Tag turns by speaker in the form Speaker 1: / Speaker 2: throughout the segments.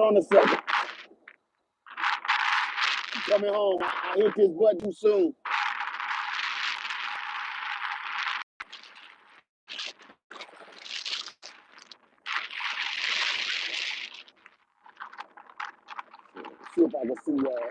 Speaker 1: on a second. I'm coming home. I hit this button too soon. See if I can see y'all.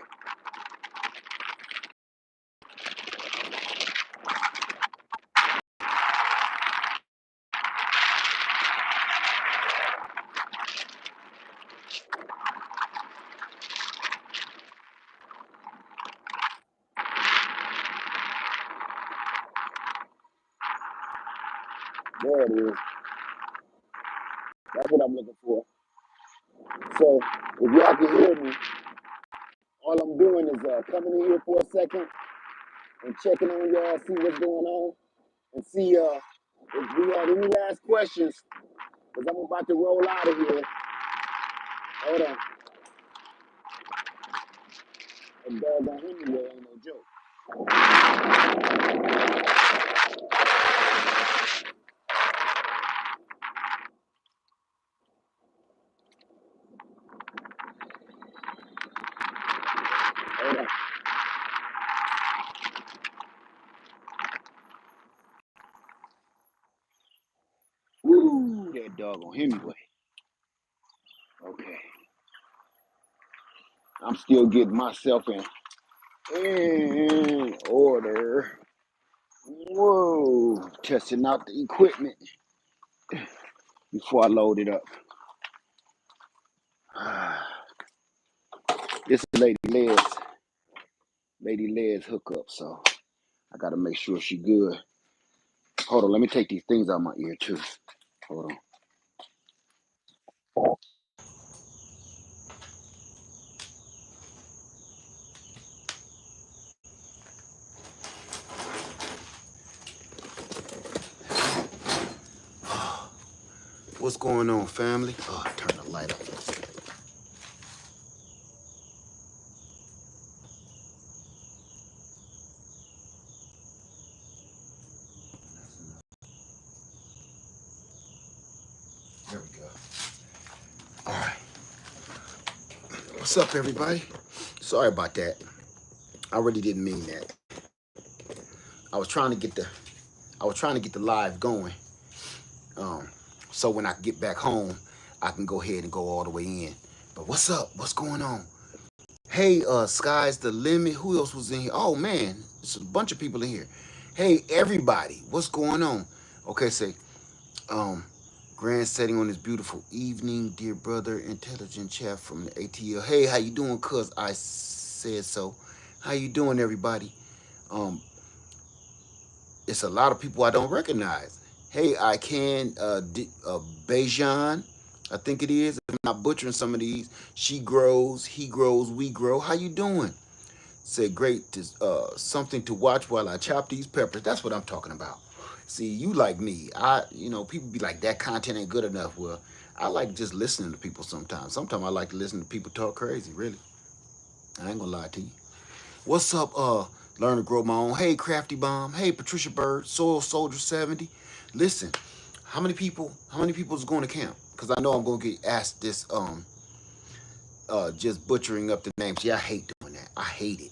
Speaker 1: There it is. That's what I'm looking for. So if y'all can hear me, all I'm doing is coming in here for a second and checking on y'all, see what's going on, and see if we have any last questions, because I'm about to roll out of here. Hold on. That doggone Hemingway ain't no joke. Hold on. Woo, that doggone Hemingway. Okay. I'm still getting myself in order. Whoa. Testing out the equipment before I load it up. This is Lady Led's hookup, so I gotta make sure she good. Hold on, let me take these things out of my ear too. Hold on. What's going on, family? Oh, turn the light up. There we go. All right. What's up, everybody? Sorry about that. I really didn't mean that. I was trying to get the live going. So when I get back home, I can go ahead and go all the way in. But what's up? What's going on? Hey, sky's the limit. Who else was in here? Oh man, there's a bunch of people in here. Hey, everybody, what's going on? Okay, say, grand setting on this beautiful evening, dear brother, intelligent chap from the ATL. Hey, how you doing? Cause I said so. How you doing, everybody? Um, it's a lot of people I don't recognize. Hey, I can Bejan, I think it is. If I'm not butchering some of these. She grows, he grows, we grow. How you doing? Said great to something to watch while I chop these peppers. That's what I'm talking about. See, you like me. People be like that content ain't good enough. Well, I like just listening to people sometimes. Sometimes I like to listen to people talk crazy, really. I ain't gonna lie to you. What's up, Learn to Grow My Own? Hey, Crafty Bomb. Hey, Patricia Bird, Soil Soldier 70. Listen, how many people is going to camp? Because I know I'm gonna get asked this just butchering up the names. Yeah, I hate doing that. I hate it.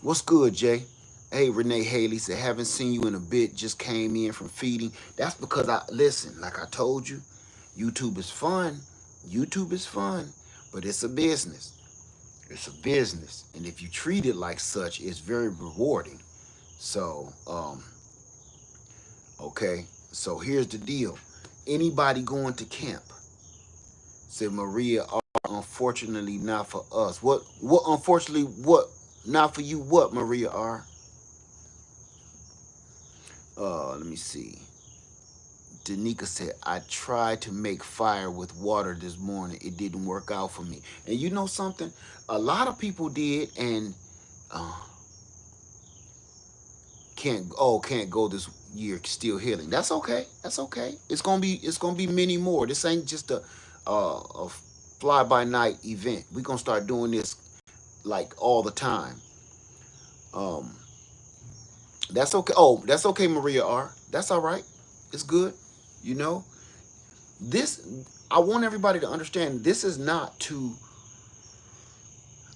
Speaker 1: What's good, Jay? Hey, Renee Haley said, haven't seen you in a bit, just came in from feeding. That's because listen, like I told you, YouTube is fun. YouTube is fun, but it's a business. It's a business. And if you treat it like such, it's very rewarding. So, okay. So here's the deal. Anybody going to camp? Said Maria, unfortunately not for us. What unfortunately what not for you what, Maria R? Let me see. Danica said, I tried to make fire with water this morning. It didn't work out for me. And you know something? A lot of people did and uh, can't go this year still healing. That's okay. That's okay. It's gonna be many more. This ain't just a fly by night event. We're gonna start doing this like all the time. Um that's okay. Oh, that's okay, Maria R. That's all right. It's good. You know, This, I want everybody to understand, this is not to,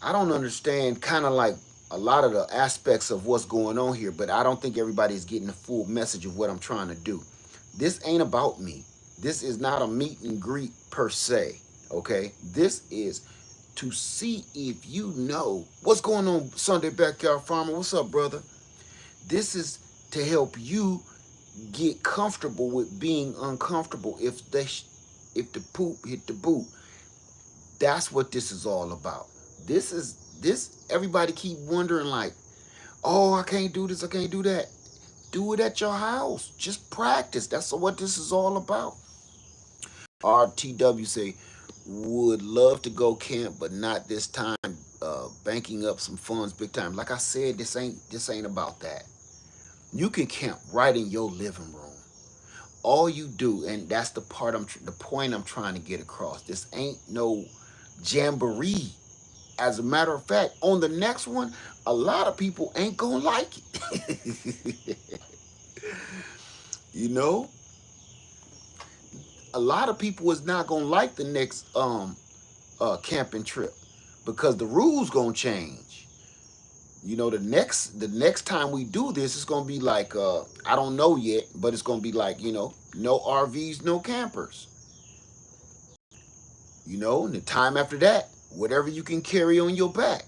Speaker 1: I don't understand kind of like a lot of the aspects of what's going on here, but I don't think everybody's getting the full message of what I'm trying to do. This ain't about me. This is not a meet and greet per se. Okay? This is to see if you know what's going on, Sunday Backyard Farmer. What's up, brother? This is to help you get comfortable with being uncomfortable if the poop hit the boot. That's what this is all about. This everybody keep wondering like, oh, I can't do this, I can't do that. Do it at your house. Just practice. That's what this is all about. RTW say, would love to go camp, but not this time. Banking up some funds big time. Like I said, this ain't about that. You can camp right in your living room. All you do, and that's the point I'm trying to get across. This ain't no jamboree. As a matter of fact, on the next one, a lot of people ain't gonna like it. You know, a lot of people is not gonna like the next camping trip because the rules gonna change. You know, the next time we do this, it's gonna be like I don't know yet, but it's gonna be like, no RVs, no campers. And the time after that, whatever you can carry on your back,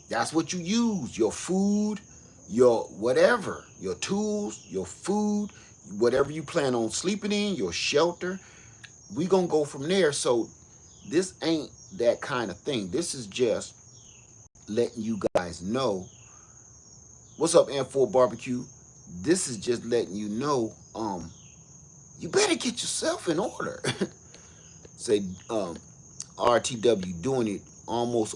Speaker 1: that's what you use. Your food, your whatever, your tools, your food, whatever you plan on sleeping in, your shelter. We gonna go from there. So this ain't that kind of thing. This is just letting you guys know. What's up, N4 Barbecue? This is just letting you know, you better get yourself in order. Say, RTW doing it almost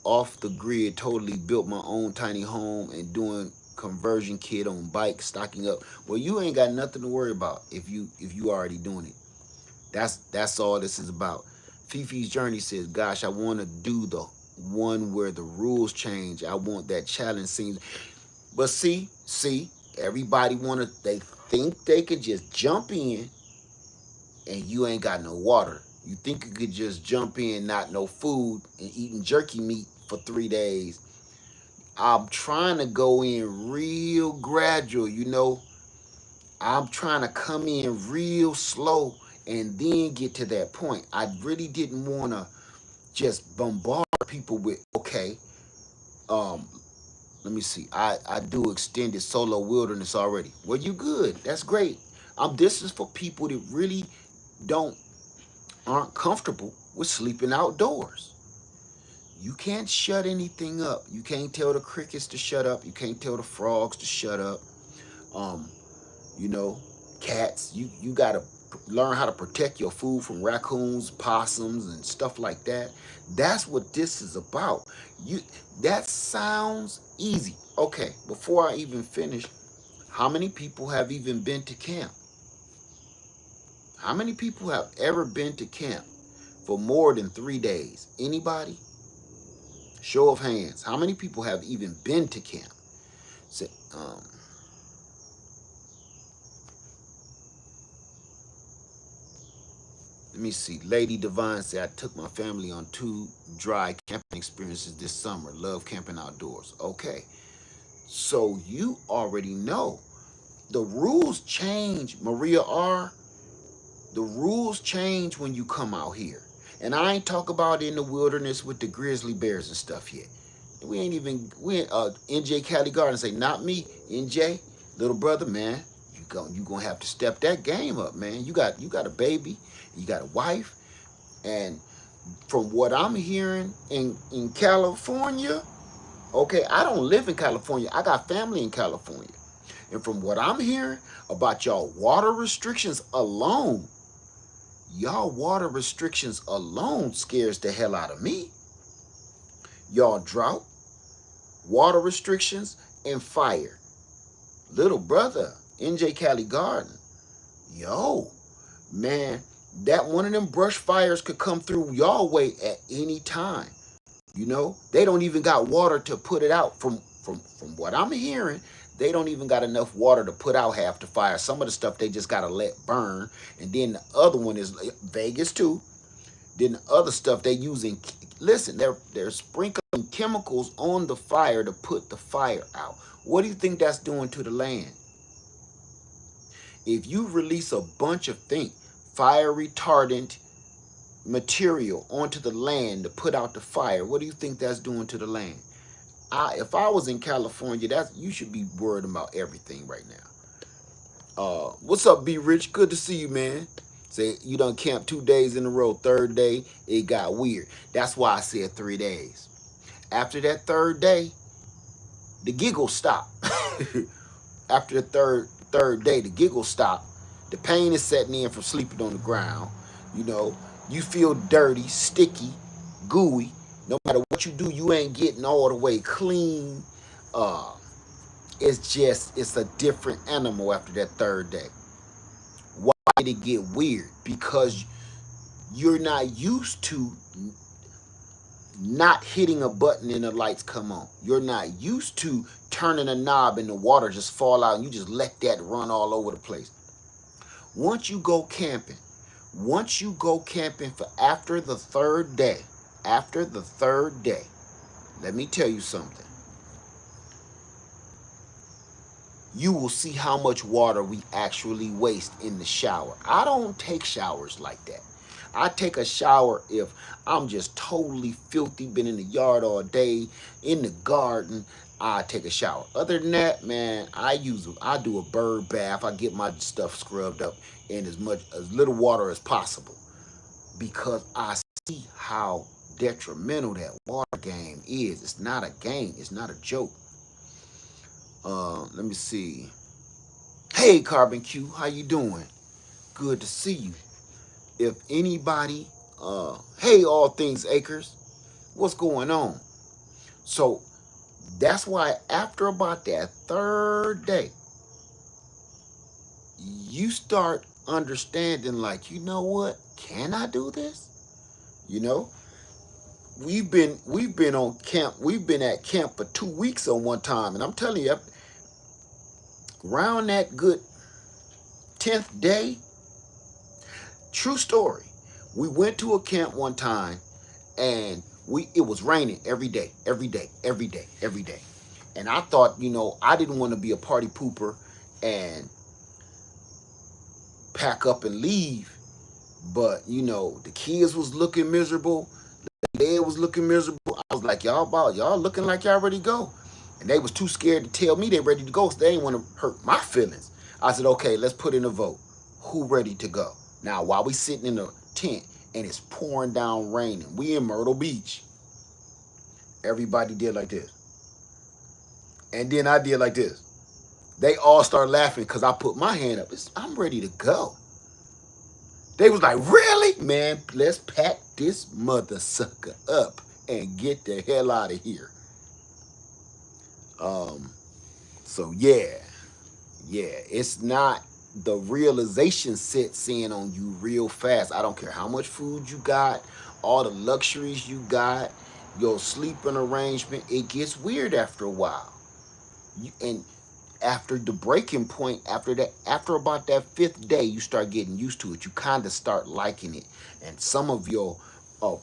Speaker 1: off the grid, totally built my own tiny home and doing conversion kit on bike, stocking up. Well, you ain't got nothing to worry about if you already doing it. That's all this is about. Fifi's Journey says, gosh, I want to do the one where the rules change. I want that challenge scene. But see, everybody they think they could just jump in and you ain't got no water. You think you could just jump in, not no food, and eating jerky meat for 3 days. I'm trying to go in real gradual. I'm trying to come in real slow and then get to that point. I really didn't want to just bombard people with, okay, um, let me see. I do extended solo wilderness already. Well, you good. That's great. This is for people that really don't aren't comfortable with sleeping outdoors. You can't shut anything up. You can't tell the crickets to shut up. You can't tell the frogs to shut up. Um, you know, cats. You gotta learn how to protect your food from raccoons, possums, and stuff like that. That's what this is about. You that sounds easy. Okay, before I even finish, how many people have even been to camp? How many people have ever been to camp for more than 3 days? Anybody? Show of hands. How many people have even been to camp? So, let me see. Lady Divine said, I took my family on 2 dry camping experiences this summer. Love camping outdoors. Okay. So you already know. The rules change, Maria R. The rules change when you come out here. And I ain't talk about in the wilderness with the grizzly bears and stuff yet. NJ Cali Garden say, not me, NJ, little brother, man. You gonna have to step that game up, man. You got a baby, you got a wife, and from what I'm hearing in California, okay, I don't live in California. I got family in California. And from what I'm hearing about y'all water restrictions alone scares the hell out of me. Y'all drought, water restrictions, and fire. Little brother, NJ Cali Garden. Yo, man, that one of them brush fires could come through y'all way at any time. They don't even got water to put it out. From what I'm hearing, They don't even got enough water to put out half the fire. Some of the stuff they just gotta let burn. And then the other one is Vegas too. Then the other stuff they using, listen, they're sprinkling chemicals on the fire to put the fire out. What do you think that's doing to the land? If you release a bunch of fire retardant material onto the land to put out the fire, what do you think that's doing to the land? If I was in California, you should be worried about everything right now. What's up, B Rich? Good to see you, man. Say you done camped 2 days in a row. Third day, it got weird. That's why I said 3 days. After that third day, the giggles stop. After the third day, the giggles stop. The pain is setting in from sleeping on the ground. You know, you feel dirty, sticky, gooey. No matter what you do, you ain't getting all the way clean. It's a different animal after that third day. Why did it get weird? Because you're not used to not hitting a button and the lights come on. You're not used to turning a knob and the water just fall out and you just let that run all over the place. Once you go camping for after the third day, let me tell you something. You will see how much water we actually waste in the shower. I don't take showers like that. I take a shower if I'm just totally filthy, been in the yard all day, in the garden, I take a shower. Other than that, man, I do a bird bath. I get my stuff scrubbed up in as little water as possible because I see how detrimental that water game is. It's not a game. It's not a joke. Let me see. Hey, Carbon Q, how you doing? Good to see you. If anybody, hey, All Things Acres, what's going on? So that's why after about that third day, you start understanding, like, you know what? Can I do this? You know, we've been on camp. We've been at camp for 2 weeks on one time, and I'm telling you, around that good 10th day, true story. We went to a camp one time and it was raining every day. And I thought, I didn't want to be a party pooper and pack up and leave. But, the kids was looking miserable. The dad was looking miserable. I was like, y'all looking like y'all ready to go. And they was too scared to tell me they ready to go, so they didn't want to hurt my feelings. I said, okay, let's put in a vote. Who ready to go? Now, while we sitting in the tent and it's pouring down rain and we in Myrtle Beach, everybody did like this. And then I did like this. They all started laughing because I put my hand up. I'm ready to go. They was like, really? Man, let's pack this mother sucker up and get the hell out of here. So yeah, it's not, the realization sets in on you real fast. I don't care how much food you got, all the luxuries you got, your sleeping arrangement, it gets weird after a while. And after the breaking point, after about that 5th day, you start getting used to it. You kind of start liking it. And some of your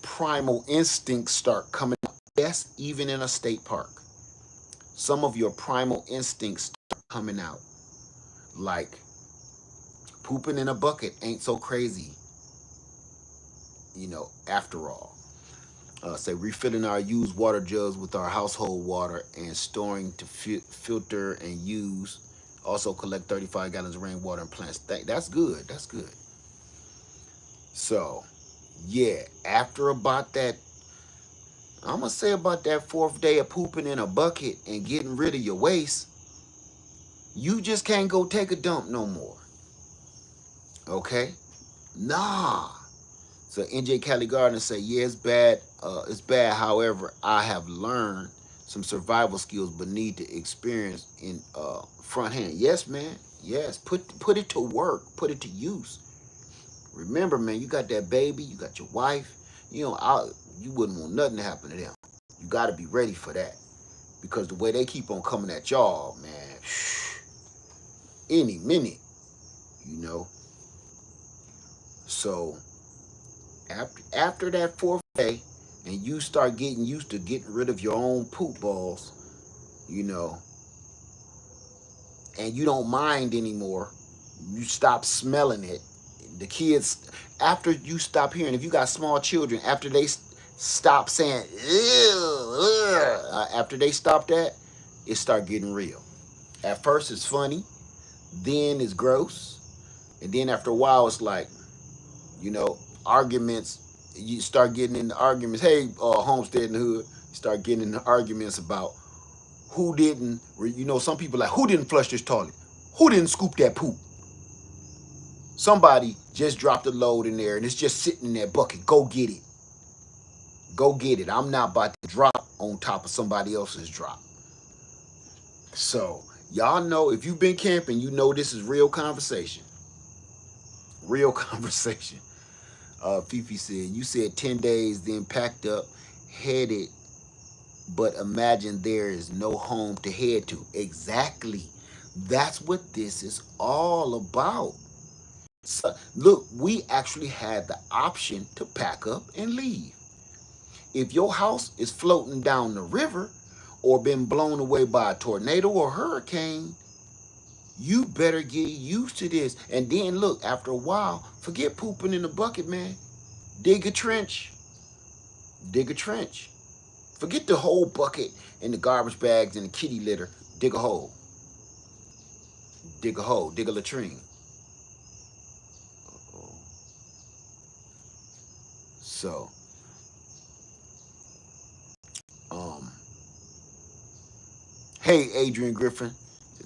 Speaker 1: primal instincts start coming out. Yes, even in a state park. Some of your primal instincts start coming out. Like, pooping in a bucket ain't so crazy, after all. Say refilling our used water jugs with our household water and storing to filter and use. Also collect 35 gallons of rainwater and plants. That's good. That's good. So, yeah, after about that, I'm going to say about that 4th day of pooping in a bucket and getting rid of your waste, you just can't go take a dump no more. Okay? Nah. So NJ Cali Gardner say, yeah, it's bad. It's bad. However, I have learned some survival skills, but need to experience in front hand. Yes, man. Yes. Put it to work. Put it to use. Remember, man, you got that baby. You got your wife. You wouldn't want nothing to happen to them. You got to be ready for that. because the way they keep on coming at y'all, man, any minute, you know. So after that fourth day, and you start getting used to getting rid of your own poop balls, you know, and you don't mind anymore. You stop smelling it. The kids, after you stop hearing, if you got small children, after they stop saying, ew, after they stop that, it start getting real. At first it's funny, then it's gross, and then after a while it's like, you know, arguments. You start getting into arguments. Hey, homestead in the hood, you start getting into arguments about who didn't. You know, some people like, who didn't flush this toilet? Who didn't scoop that poop? Somebody just dropped a load in there and it's just sitting in that bucket. Go get it. Go get it. I'm not about to drop on top of somebody else's drop. So y'all know, if you've been camping, you know this is real conversation. Real conversation. Fifi said, you said 10 days, then packed up, headed, but imagine there is no home to head to. Exactly. That's what this is all about. So, look, we actually had the option to pack up and leave. If your house is floating down the river or been blown away by a tornado or hurricane, you better get used to this. And then look, after a while, forget pooping in the bucket, man. Dig a trench. Dig a trench. Forget the whole bucket and the garbage bags and the kitty litter. Dig a hole. Dig a hole. Dig a latrine. Uh-oh. So, um, hey, Adrian Griffin.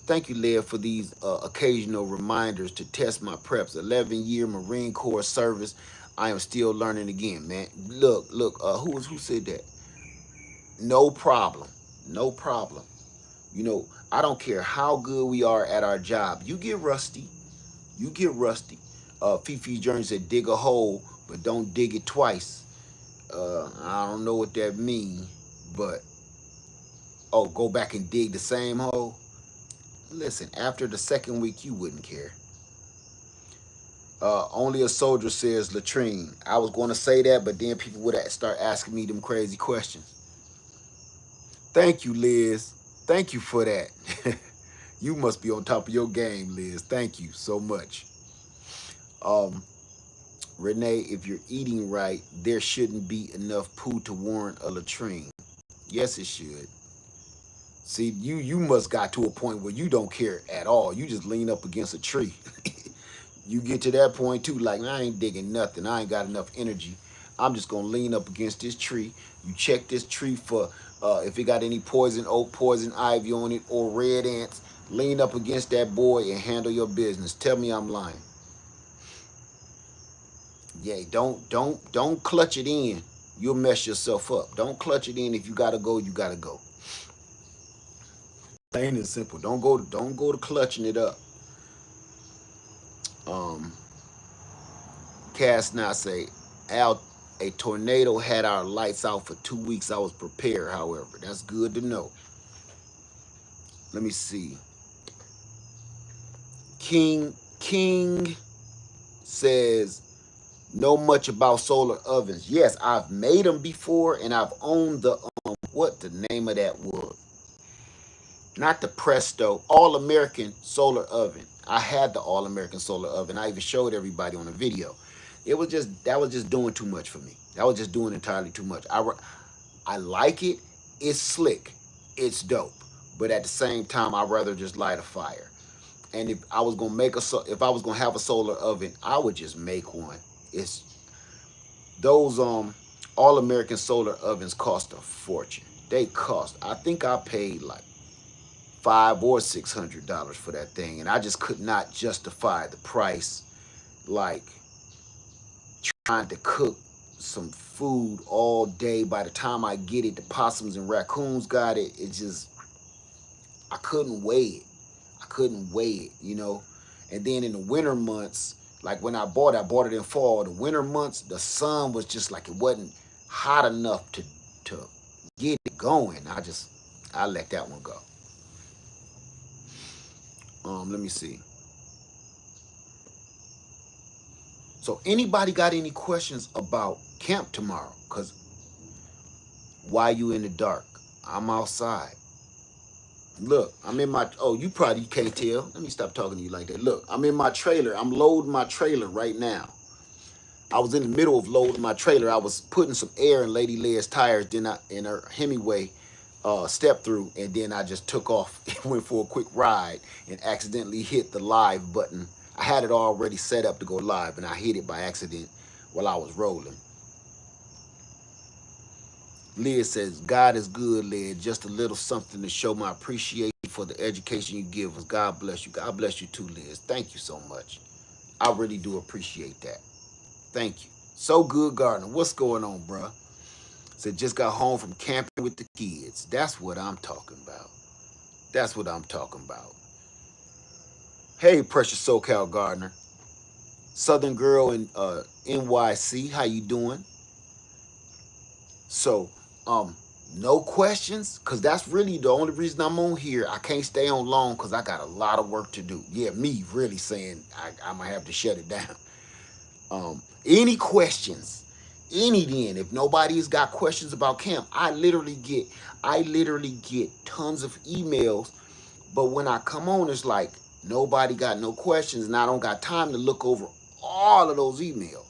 Speaker 1: Thank you, Leah, for these occasional reminders to test my preps. 11-year Marine Corps service. I am still learning again, man. Look. Who said that? No problem. No problem. You know, I don't care how good we are at our job. You get rusty. You get rusty. Fifi's Journey said, dig a hole, but don't dig it twice. I don't know what that means, but go back and dig the same hole. Listen, after the second week, you wouldn't care. Only a soldier says latrine. I was going to say that, but then people would start asking me them crazy questions. Thank you, Liz. Thank you for that. You must be on top of your game, Liz. Thank you so much. Um, Renee, if you're eating right, there shouldn't be enough poo to warrant a latrine. Yes, it should. See, you must got to a point where you don't care at all. You just lean up against a tree. You get to that point too, like, I ain't digging nothing. I ain't got enough energy. I'm just gonna lean up against this tree. You check this tree for if it got any poison oak, poison ivy on it, or red ants. Lean up against that boy and handle your business. Tell me I'm lying. Yeah, don't clutch it in. You'll mess yourself up. Don't clutch it in. If you gotta go, you gotta go. Plain and simple. Don't go to clutching it up. Um, Cass now say, Al, a tornado had our lights out for 2 weeks. I was prepared, however. That's good to know. Let me see. King says, know much about solar ovens. Yes, I've made them before, and I've owned the what the name of that was. Not the Presto, All American solar oven. I had the All American solar oven. I even showed everybody on a video. That was just doing too much for me. That was just doing entirely too much. I like it. It's slick. It's dope. But at the same time, I'd rather just light a fire. And if I was gonna if I was gonna have a solar oven, I would just make one. It's those All American solar ovens cost a fortune. They cost. I think I paid like $500 or $600 for that thing, and I just could not justify the price. Like trying to cook some food all day. By the time I get it, the possums and raccoons got it. It just I couldn't weigh it. I couldn't weigh it, you know. And then in the winter months, like when I bought it in fall. The winter months, the sun was just like it wasn't hot enough to get it going. I let that one go. Let me see. So anybody got any questions about camp tomorrow? Cause why you in the dark? I'm outside. Look, I'm in my, oh, you probably can't tell. Let me stop talking to you like that. Look, I'm in my trailer. I'm loading my trailer right now. I was in the middle of loading my trailer. I was putting some air in Lady Leia's tires, then I, in her Hemingway step through, and then I just took off and went for a quick ride and accidentally hit the live button. I had it already set up to go live, and I hit it by accident while I was rolling. Leah says, God is good, Leah. Just a little something to show my appreciation for the education you give us. God bless you. God bless you too, Liz. Thank you so much. I really do appreciate that. Thank you. So good, Gardner. What's going on, bruh? Said, just got home from camping with the kids. That's what I'm talking about. That's what I'm talking about. Hey, precious SoCal Gardner. Southern girl in NYC. How you doing? So, um, no questions, because that's really the only reason I'm on here. I can't stay on long because I got a lot of work to do. Yeah, me really saying I'm going to have to shut it down. Any questions? Any then? If nobody's got questions about camp, I literally get tons of emails, but when I come on, it's like nobody got no questions, and I don't got time to look over all of those emails.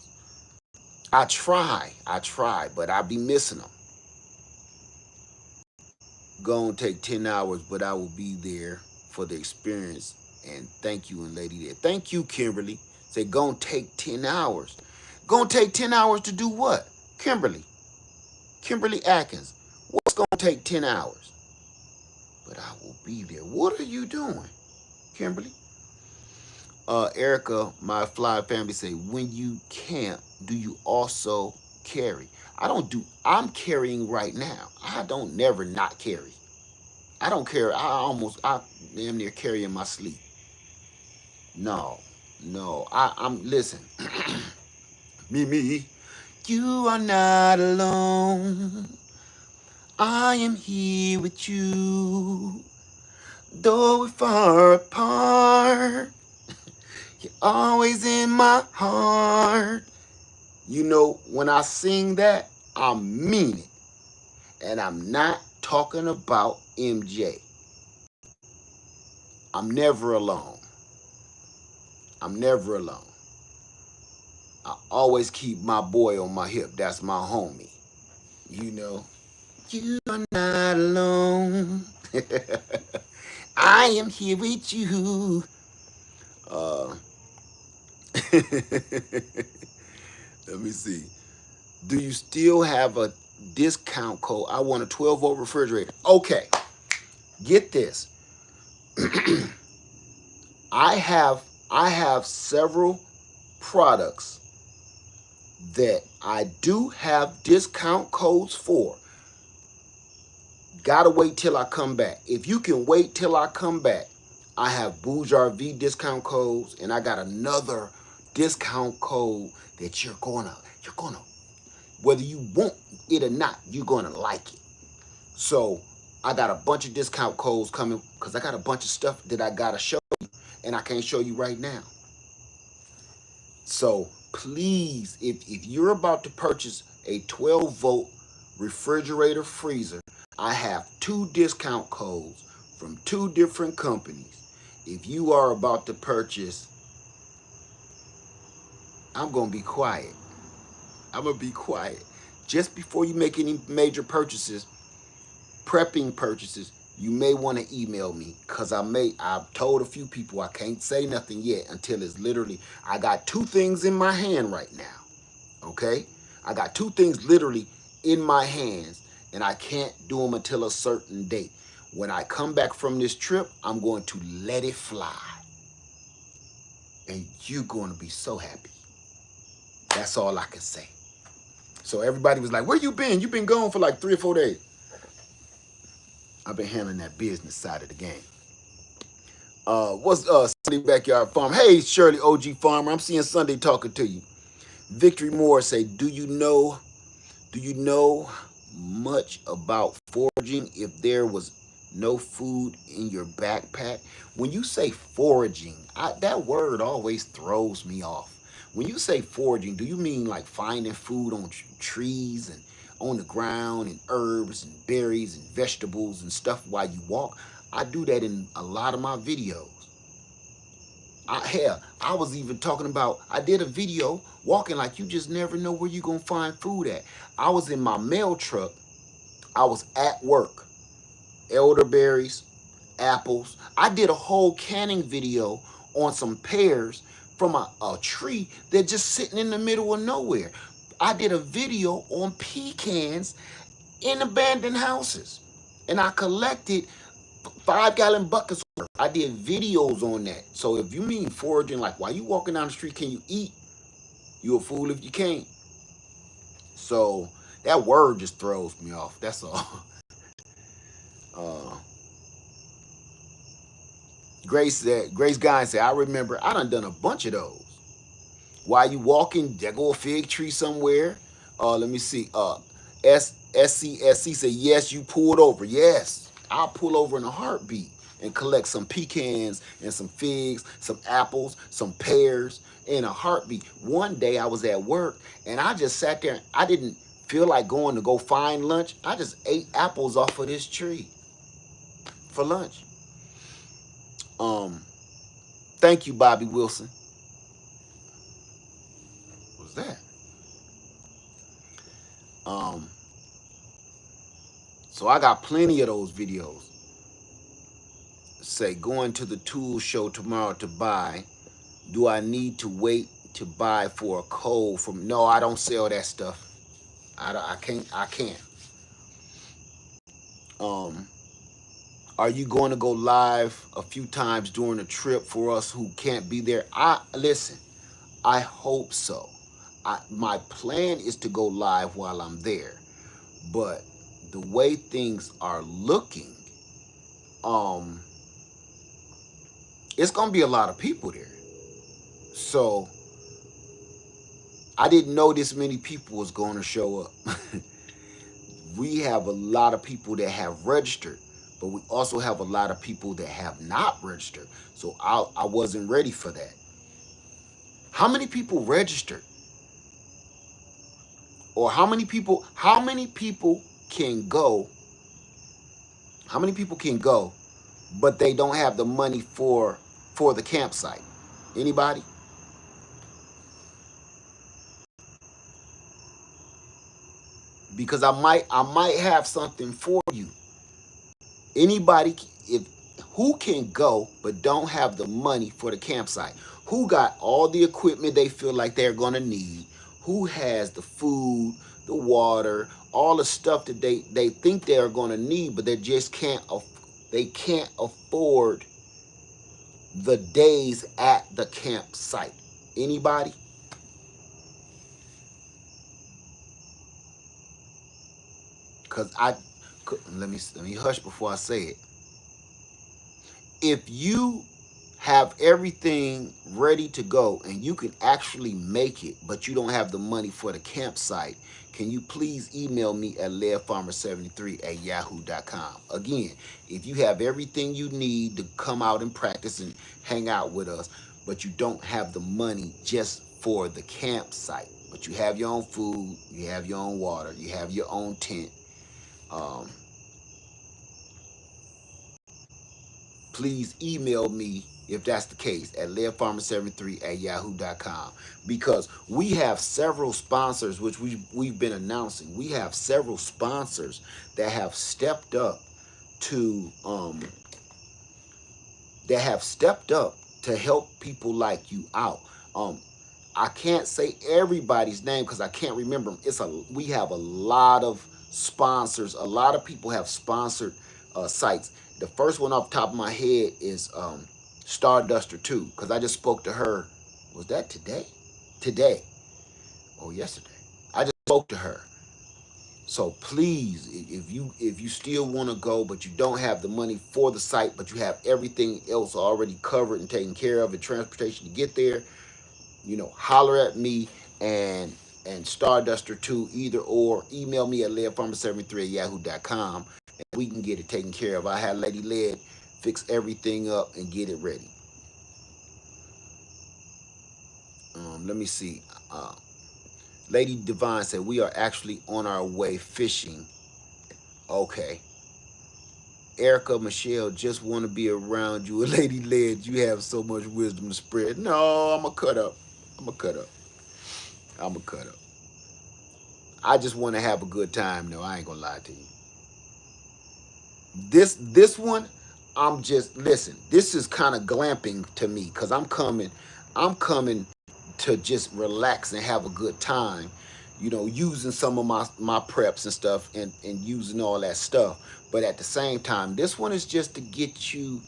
Speaker 1: I try, but I be missing them. Gonna take 10 hours, but I will be there for the experience. And thank you, and lady there. Thank you, Kimberly. Say, gonna take 10 hours. Gonna take 10 hours to do what? Kimberly. Kimberly Atkins. What's gonna take 10 hours? But I will be there. What are you doing, Kimberly? Erica, my fly family say, when you camp, do you also carry? I don't do, I'm carrying right now. I don't never not carry. I don't care. I damn near carry in my sleep. No, no. I'm listen. Me. You are not alone. I am here with you. Though we're far apart, you're always in my heart. You know, when I sing that, I mean it. And I'm not talking about MJ. I'm never alone. I'm never alone. I always keep my boy on my hip. That's my homie. You know, you are not alone. I am here with you. Uh, let me see. Do you still have a discount code? I want a 12-volt refrigerator. Okay, get this. I have several products that I do have discount codes for. Gotta wait till I come back. If you can wait till I come back, I have Bouge V discount codes, and I got another discount code that you're gonna, whether you want it or not, you're gonna like it. So I got a bunch of discount codes coming because I got a bunch of stuff that I gotta show you, and I can't show you right now. So please, if you're about to purchase a 12-volt refrigerator freezer, I have 2 discount codes from 2 different companies. If you are about to purchase, I'm going to be quiet. I'm going to be quiet. Just before you make any major purchases, prepping purchases, you may want to email me because I've told a few people I can't say nothing yet until it's literally, I got 2 things in my hand right now. Okay? I got 2 things literally in my hands, and I can't do them until a certain date. When I come back from this trip, I'm going to let it fly. And you're going to be so happy. That's all I can say. So everybody was like, where you been? You've been gone for like 3 or 4 days. I've been handling that business side of the game. What's Sunday Backyard Farm? Hey, Shirley OG Farmer. I'm seeing Sunday talking to you. Victory Moore say, do you know much about foraging? If there was no food in your backpack. When you say foraging, that word always throws me off. When you say foraging, do you mean like finding food on trees and on the ground and herbs and berries and vegetables and stuff while you walk? I do that in a lot of my videos. Hell, I was even talking about, I did a video walking like you just never know where you're going to find food at. I was in my mail truck. I was at work. Elderberries, apples. I did a whole canning video on some pears from a tree that's just sitting in the middle of nowhere. I did a video on pecans in abandoned houses. And I collected 5-gallon buckets. I did videos on that. So if you mean foraging, like while you walking down the street, can you eat? You a fool if you can't. So that word just throws me off. That's all. Uh, Grace Guy said, I remember I done a bunch of those. While you walking, there go a fig tree somewhere. Let me see. SCSC said, yes, you pulled over. Yes, I'll pull over in a heartbeat and collect some pecans and some figs, some apples, some pears in a heartbeat. One day I was at work and I just sat there. I didn't feel like going to go find lunch. I just ate apples off of this tree for lunch. Thank you, Bobby Wilson. What was that? Um, so I got plenty of those videos. Say, going to the tool show tomorrow to buy. Do I need to wait to buy for a code from? No, I don't sell that stuff. I can't. I can't. Um, are you going to go live a few times during the trip for us who can't be there? I listen. I hope so. My plan is to go live while I'm there, but the way things are looking, um, it's gonna be a lot of people there. So I didn't know this many people was going to show up. We have a lot of people that have registered, but we also have a lot of people that have not registered. So I wasn't ready for that. How many people registered? Or how many people can go? How many people can go, but they don't have the money for the campsite? Anybody? Because I might have something for you. Anybody, if who can go but don't have the money for the campsite? Who got all the equipment they feel like they're gonna need? Who has the food, the water, all the stuff that they think they're gonna need, but they can't afford the days at the campsite? Anybody? Cause let me hush before I say it. If you have everything ready to go and you can actually make it, but you don't have the money for the campsite, can you please email me at leadfarmer73@yahoo.com? Again, if you have everything you need to come out and practice and hang out with us, but you don't have the money just for the campsite, but you have your own food, you have your own water, you have your own tent, um, please email me if that's the case at leadfarmer73@yahoo.com, because we have several sponsors which we've been announcing. We have several sponsors that have stepped up to help people like you out. I can't say everybody's name because I can't remember them. We have a lot of sponsors. A lot of people have sponsored sites. The first one off the top of my head is Starduster 2, because I just spoke to her. Was that today? Today or yesterday? I just spoke to her. So please, if you still want to go, but you don't have the money for the site, but you have everything else already covered and taken care of, and transportation to get there, holler at me and Starduster 2, either or. Email me at leadfarmer73@yahoo.com. we can get it taken care of. I had Lady Led fix everything up and get it ready. Let me see. Uh, Lady Divine said we are actually on our way fishing. Okay. Erica Michelle just want to be around you. Lady Led, you have so much wisdom to spread. No, I'm going to cut up. I'm going to cut up. I'm going to cut up. I just want to have a good time. No, I ain't going to lie to you. This one, I'm just, listen, this is kind of glamping to me because I'm coming to just relax and have a good time, using some of my preps and stuff and using all that stuff. But at the same time, this one is just to get you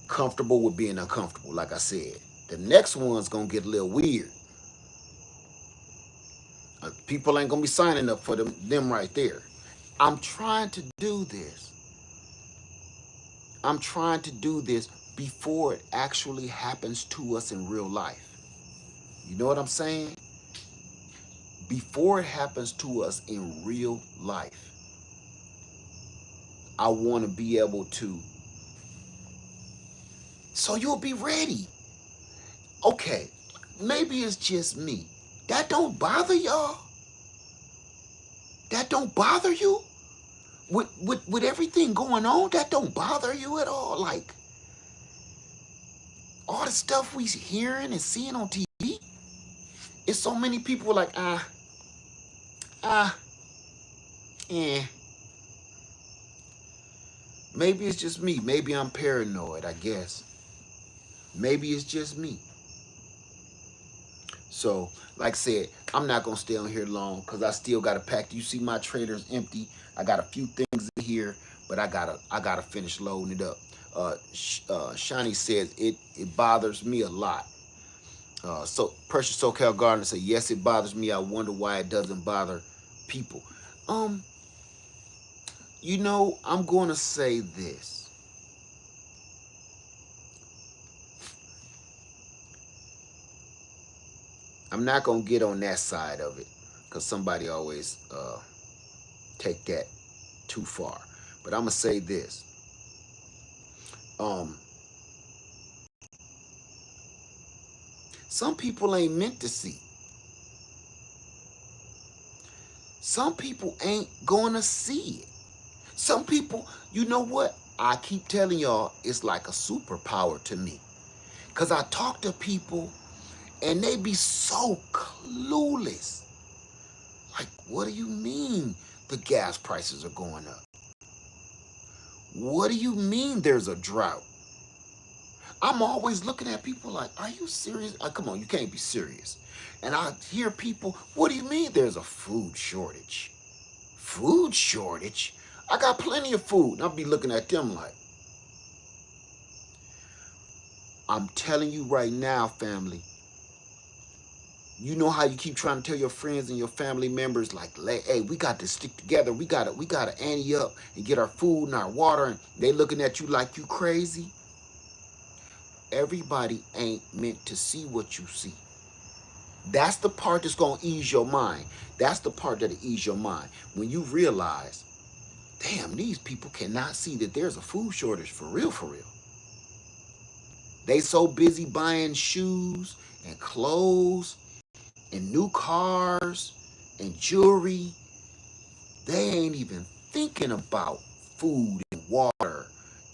Speaker 1: comfortable with being uncomfortable, like I said. The next one's gonna get a little weird. People ain't gonna be signing up for them right there. I'm trying to do this. I'm trying to do this before it actually happens to us in real life. You know what I'm saying? Before it happens to us in real life, I want to be able to, so you'll be ready. Okay, maybe it's just me. That don't bother y'all? That don't bother you? With everything going on, that don't bother you at all? Like, all the stuff we hearing and seeing on TV? It's so many people like, ah, eh. Maybe it's just me. Maybe I'm paranoid, I guess. Maybe it's just me. So, like I said, I'm not gonna stay on here long because I still gotta pack. You see my trailer's empty. I got a few things in here, but I gotta finish loading it up. Shani says it bothers me a lot. So Precious SoCal Gardner said, yes, it bothers me. I wonder why it doesn't bother people. Um, I'm gonna say this. I'm not gonna get on that side of it because somebody always take that too far. But I'm gonna say this. Um, some people ain't meant to see. Some people ain't gonna see it. Some people, you know what? I keep telling y'all, it's like a superpower to me. Cause I talk to people and they be so clueless. Like, what do you mean the gas prices are going up? What do you mean there's a drought? I'm always looking at people like, are you serious? Come on, you can't be serious. And I hear people, what do you mean there's a food shortage? Food shortage? I got plenty of food. And I'll be looking at them like, I'm telling you right now, family, you know how you keep trying to tell your friends and your family members like, hey, we got to stick together. We gotta ante up and get our food and our water. And they looking at you like you crazy. Everybody ain't meant to see what you see. That's the part that's gonna ease your mind. That's the part that'll ease your mind. When you realize, damn, these people cannot see that there's a food shortage for real, for real. They so busy buying shoes and clothes and new cars and jewelry, they ain't even thinking about food and water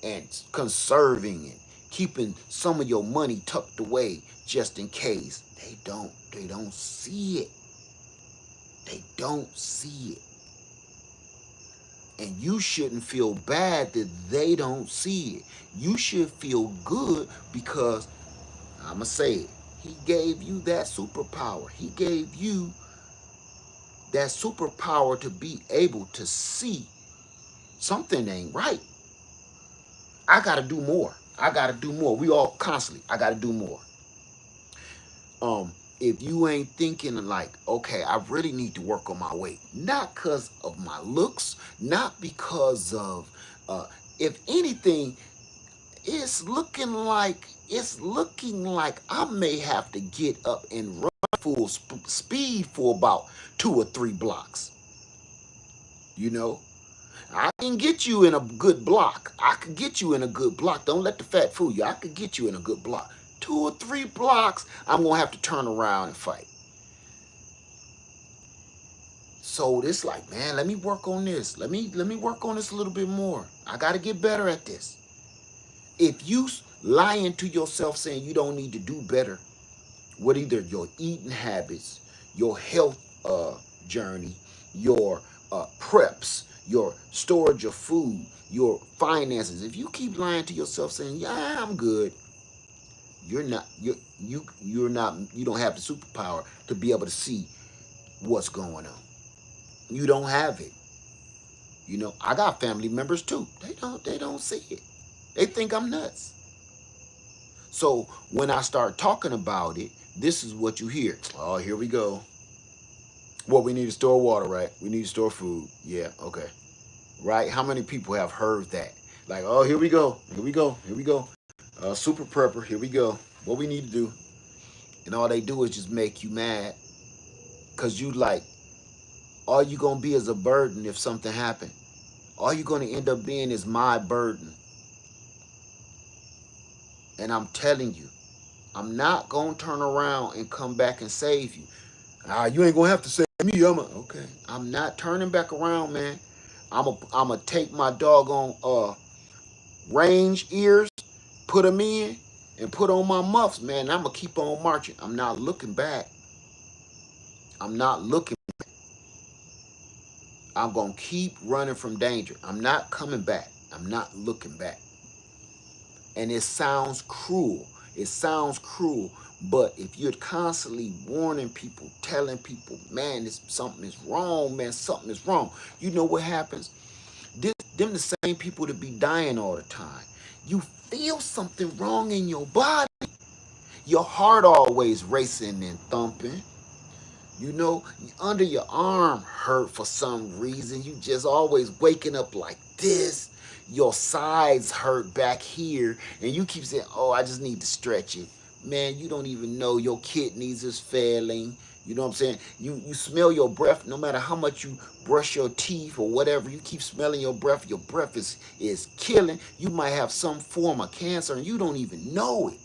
Speaker 1: and conserving and keeping some of your money tucked away just in case. They don't see it. They don't see it. And you shouldn't feel bad that they don't see it. You should feel good because I'ma say it. He gave you that superpower. He gave you that superpower to be able to see something ain't right. I gotta do more. I gotta do more. We all constantly, I gotta do more. If you ain't thinking like, okay, I really need to work on my weight, not because of my looks, not because of, if anything, it's looking like I may have to get up and run full speed for about 2 or 3 blocks. You know, I can get you in a good block. I could get you in a good block. Don't let the fat fool you. I could get you in a good block. 2 or 3 blocks, I'm gonna have to turn around and fight. So it's like, man, let me work on this. Let me work on this a little bit more. I gotta get better at this. If you lying to yourself saying you don't need to do better with either your eating habits, your health journey, your preps, your storage of food, your finances. If you keep lying to yourself saying, "Yeah, I'm good," you're not you don't have the superpower to be able to see what's going on. You don't have it. I got family members too. They don't see it. They think I'm nuts. So when I start talking about it, this is what you hear. Oh, here we go. Well, we need to store water, right? We need to store food. Yeah, okay. Right? How many people have heard that? Like, oh, here we go. Here we go. Here we go. Super prepper. Here we go. What we need to do. And all they do is just make you mad. Because you like, all you going to be is a burden if something happened. All you're going to end up being is my burden. And I'm telling you, I'm not going to turn around and come back and save you. You ain't going to have to save me. Okay. I'm not turning back around, man. I'm to take my doggone range ears, put them in, and put on my muffs, man. I'm going to keep on marching. I'm not looking back. I'm not looking. I'm going to keep running from danger. I'm not coming back. I'm not looking back. And it sounds cruel. It sounds cruel. But if you're constantly warning people, telling people, man, something is wrong, man, something is wrong, you know what happens? Them the same people that be dying all the time. You feel something wrong in your body. Your heart always racing and thumping. Under your arm hurt for some reason. You just always waking up like this. Your sides hurt back here. And you keep saying, oh, I just need to stretch it. Man, you don't even know your kidneys is failing. You know what I'm saying? You smell your breath, no matter how much you brush your teeth or whatever, you keep smelling your breath. Your breath is killing. You might have some form of cancer and you don't even know it.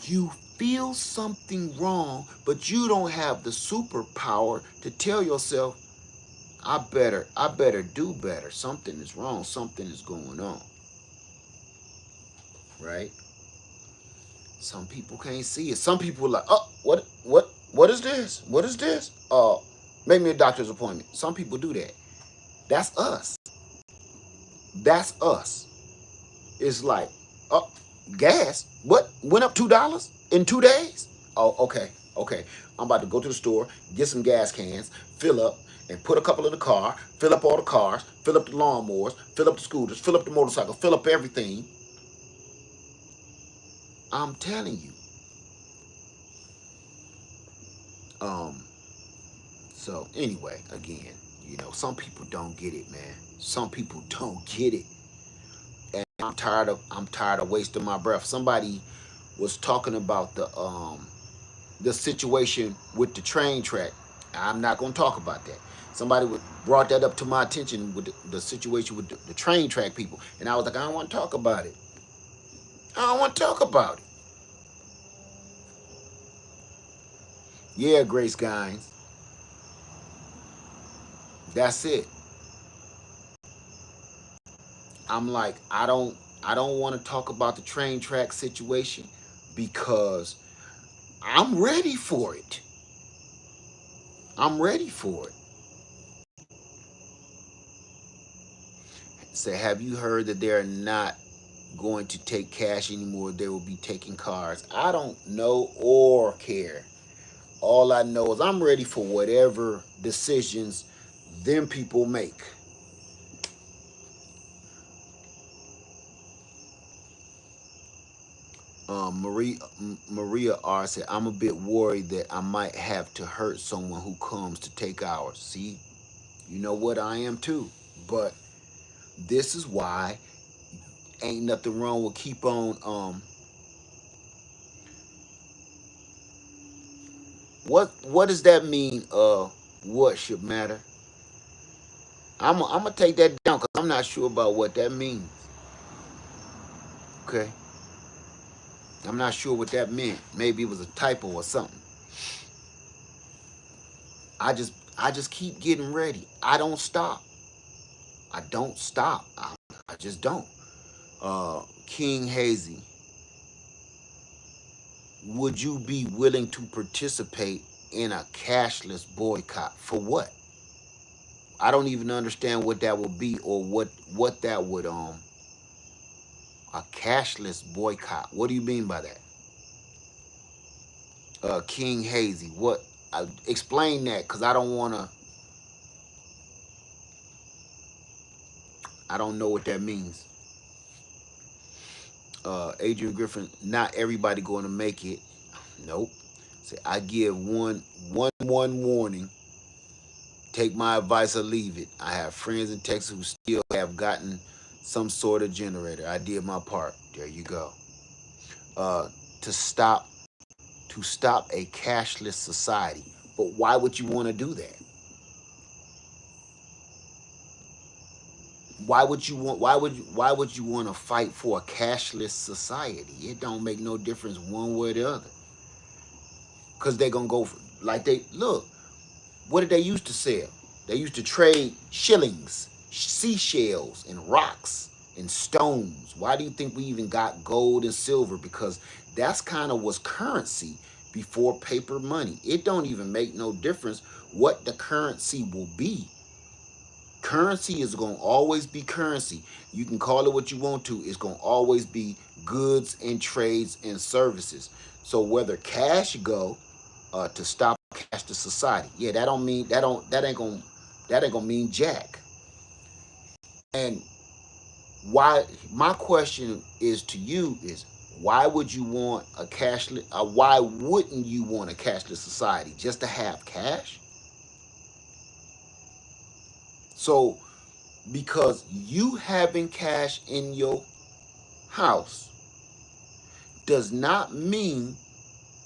Speaker 1: You feel something wrong, but you don't have the superpower to tell yourself, I better do better. Something is wrong. Something is going on. Right? Some people can't see it. Some people are like, oh, what is this? What is this? Make me a doctor's appointment. Some people do that. That's us. That's us. It's like, oh, gas. What? Went up $2 in 2 days? Oh, okay, okay. I'm about to go to the store, get some gas cans, fill up, and put a couple in the car, fill up all the cars, fill up the lawnmowers, fill up the scooters, fill up the motorcycle, fill up everything. I'm telling you. Um, so anyway, again, some people don't get it, man. Some people don't get it. And I'm tired of wasting my breath. Somebody was talking about the situation with the train track. I'm not going to talk about that. Somebody brought that up to my attention with the situation with the train track people. And I was like, I don't want to talk about it. I don't want to talk about it. Yeah, Grace Gines. That's it. I'm like, I don't want to talk about the train track situation because I'm ready for it. I'm ready for it. Say, have you heard that they're not going to take cash anymore? They will be taking cards. I don't know or care. All I know is I'm ready for whatever decisions them people make. Maria R said, I'm a bit worried that I might have to hurt someone who comes to take ours. See, you know what, I am too. But this is why ain't nothing wrong with keep on what does that mean? What should matter? I'm gonna take that down because I'm not sure about what that means. Okay, I'm not sure what that meant. Maybe it was a typo or something. I just keep getting ready. I don't stop. I don't stop. I just don't. King Hazy, would you be willing to participate in a cashless boycott? For what? I don't even understand what that would be or what that would a cashless boycott. What do you mean by that? King Hazy, what? Explain that because I don't want to. I don't know what that means. Adrian Griffin, not everybody going to make it. Nope. Say I give one warning. Take my advice or leave it. I have friends in Texas who still have gotten some sort of generator. I did my part. There you go. Uh, to stop a cashless society. But why would you want to do that? Why would you want to fight for a cashless society? It don't make no difference one way or the other. Cause they're gonna go for, like they look. What did they used to sell? They used to trade shillings, seashells, and rocks and stones. Why do you think we even got gold and silver? Because that's kind of was currency before paper money. It don't even make no difference what the currency will be. Currency is going to always be currency. You can call it what you want to. It's going to always be goods and trades and services. So whether cash go to stop cash to society, yeah, that don't mean that ain't gonna mean jack. And why? My question is to you is why would you want a cashless? Why wouldn't you want a cashless society just to have cash? So because you having cash in your house does not mean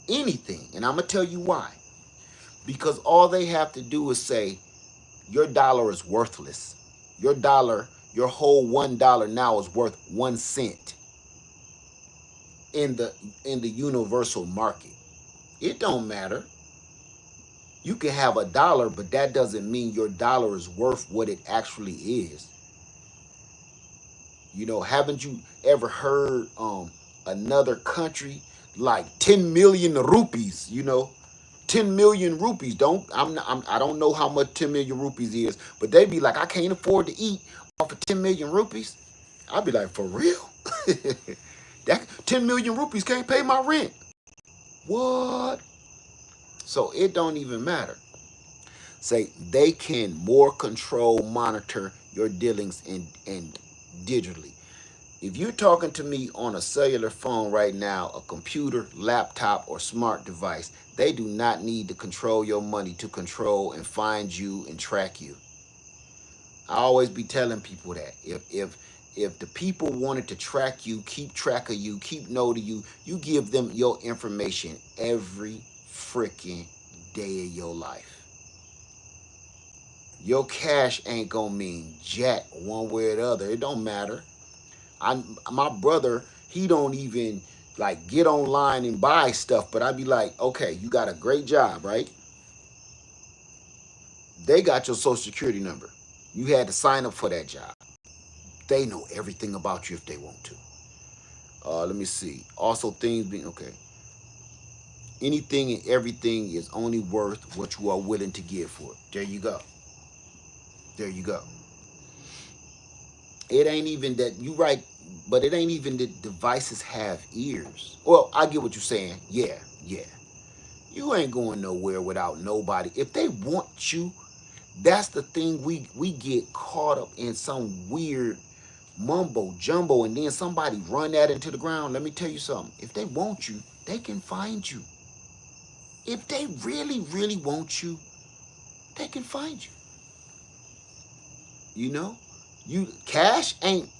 Speaker 1: anything. And I'm going to tell you why. Because all they have to do is say, your dollar is worthless. Your dollar, your whole $1 now is worth 1 cent in the universal market. It don't matter. You can have a dollar, but that doesn't mean your dollar is worth what it actually is. You know, haven't you ever heard another country like 10 million rupees, 10 million rupees. I don't know how much 10 million rupees is, but they be like, I can't afford to eat off of 10 million rupees. I'd be like, for real? That 10 million rupees can't pay my rent. What? So it don't even matter. Say they can more control, monitor your dealings and digitally. If you're talking to me on a cellular phone right now, a computer, laptop, or smart device, they do not need to control your money to control and find you and track you. I always be telling people that if the people wanted to track you, keep track of you, keep note of you, you give them your information every freaking day of your life. Your cash ain't gonna mean jack one way or the other. It don't matter. My brother, he don't even like get online and buy stuff, but I'd be like, okay, you got a great job, right? They got your social security number. You had to sign up for that job. They know everything about you if they want to. Let me see. Also, things being okay. Anything and everything is only worth what you are willing to give for it. There you go. There you go. It ain't even that you right, but it ain't even that devices have ears. Well, I get what you're saying. Yeah, yeah. You ain't going nowhere without nobody. If they want you, that's the thing. We get caught up in some weird mumbo jumbo, and then somebody run that into the ground. Let me tell you something. If they want you, they can find you. If they really, really want you, they can find you. You know, you cash ain't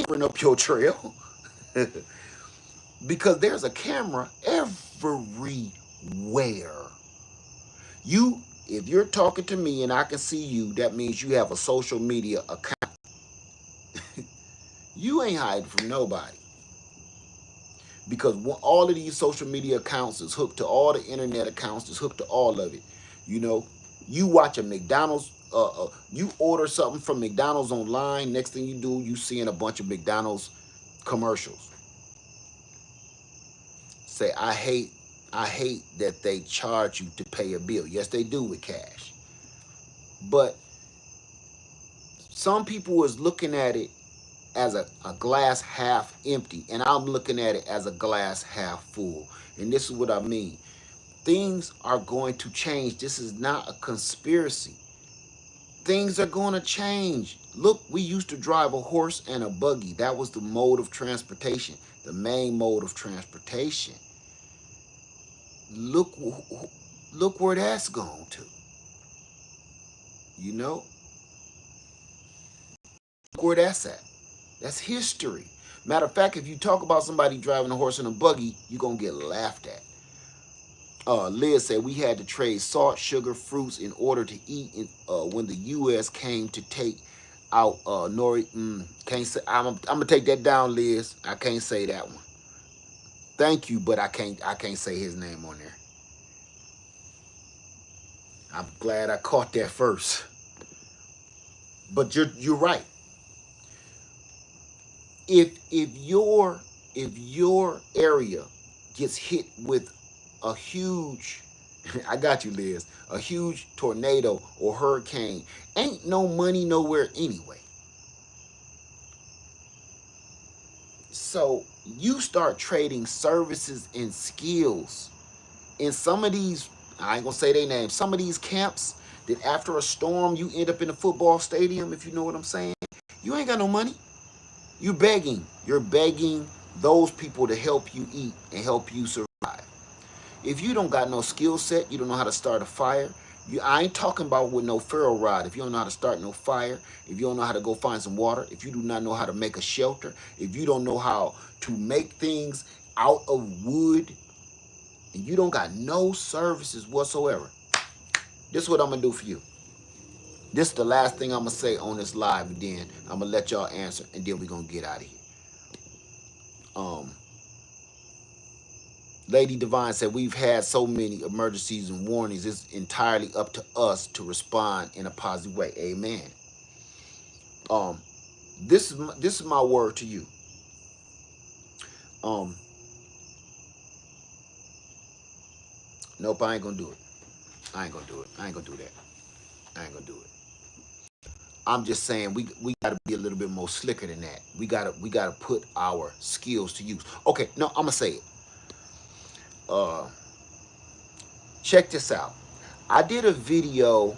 Speaker 1: run up your trail because there's a camera everywhere. You If you're talking to me and I can see you, that means you have a social media account. You ain't hiding from nobody. Because all of these social media accounts is hooked to all the internet accounts, is hooked to all of it. You know, you watch a McDonald's, you order something from McDonald's online. Next thing you do, you seeing a bunch of McDonald's commercials. Say, I hate that they charge you to pay a bill. Yes, they do with cash, but some people is looking at it as a glass half empty, and I'm looking at it as a glass half full. And this is what I mean. Things are going to change. This is not a conspiracy. Things are going to change. Look, we used to drive a horse and a buggy. That was the mode of transportation, the main mode of transportation. Look, look where that's gone to. You know, look where that's at. That's history. Matter of fact, if you talk about somebody driving a horse and a buggy, you're going to get laughed at. Liz said we had to trade salt, sugar, fruits in order to eat when the U.S. came to take out Nori. Can't say. I'm gonna take that down, Liz. I can't say that one. Thank you, but I can't. I can't say his name on there. I'm glad I caught that first. But you're right. If your area gets hit with a huge I got you, Liz, a huge tornado or hurricane, ain't no money nowhere anyway. So you start trading services and skills in some of these, I ain't gonna say their names, some of these camps that after a storm you end up in a football stadium, if you know what I'm saying. You ain't got no money. You begging. You're begging those people to help you eat and help you survive. If you don't got no skill set, you don't know how to start a fire. I ain't talking about with no ferro rod. If you don't know how to start no fire, if you don't know how to go find some water, if you do not know how to make a shelter, if you don't know how to make things out of wood, and you don't got no services whatsoever, this is what I'm gonna do for you. This is the last thing I'm gonna say on this live, and then I'm gonna let y'all answer, and then we're gonna get out of here. Um, Lady Divine said, we've had so many emergencies and warnings. It's entirely up to us to respond in a positive way. Amen. Um, this is my word to you. Um, nope, I ain't gonna do it. I ain't gonna do it. I ain't gonna do that. I ain't gonna do it. I'm just saying we gotta be a little bit more slicker than that. We gotta put our skills to use. Okay, no, I'm gonna say it. Uh, check this out. I did a video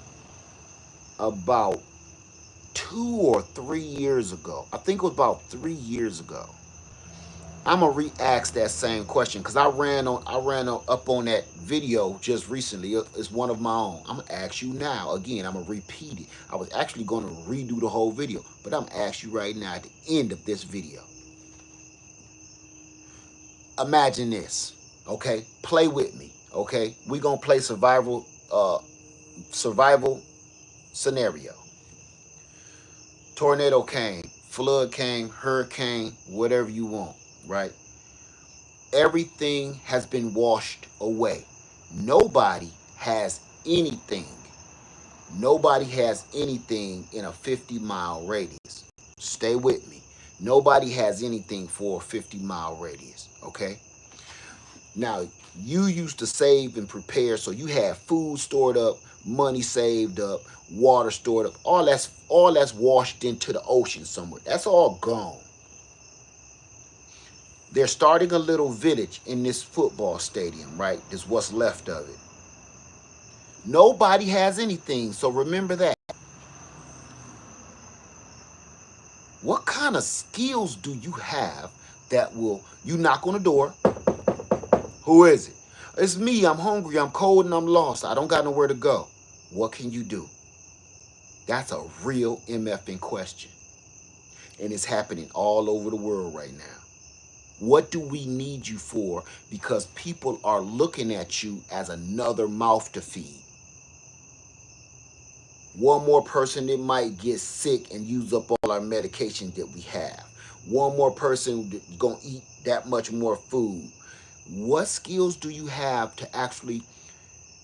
Speaker 1: about 2 or 3 years ago. I think it was about 3 years ago. I'm gonna re-ask that same question because I ran up on that video just recently. It's one of my own. I'm gonna ask you now again. I'm gonna repeat it. I was actually gonna redo the whole video, but I'm gonna ask you right now at the end of this video. Imagine this, okay? Play with me, okay? We gonna play survival scenario. Tornado came, flood came, hurricane, whatever you want, right? Everything has been washed away. Nobody has anything. Nobody has anything in a 50-mile radius. Stay with me. Nobody has anything for a 50-mile radius, okay? Now, you used to save and prepare, so you had food stored up, money saved up, water stored up. All that's washed into the ocean somewhere. That's all gone. They're starting a little village in this football stadium, right? Is what's left of it. Nobody has anything, so remember that. What kind of skills do you have that will, you knock on the door? Who is it? It's me. I'm hungry. I'm cold and I'm lost. I don't got nowhere to go. What can you do? That's a real MFing question. And it's happening all over the world right now. What do we need you for? Because people are looking at you as another mouth to feed. One more person that might get sick and use up all our medication that we have. One more person that's going to eat that much more food. What skills do you have to actually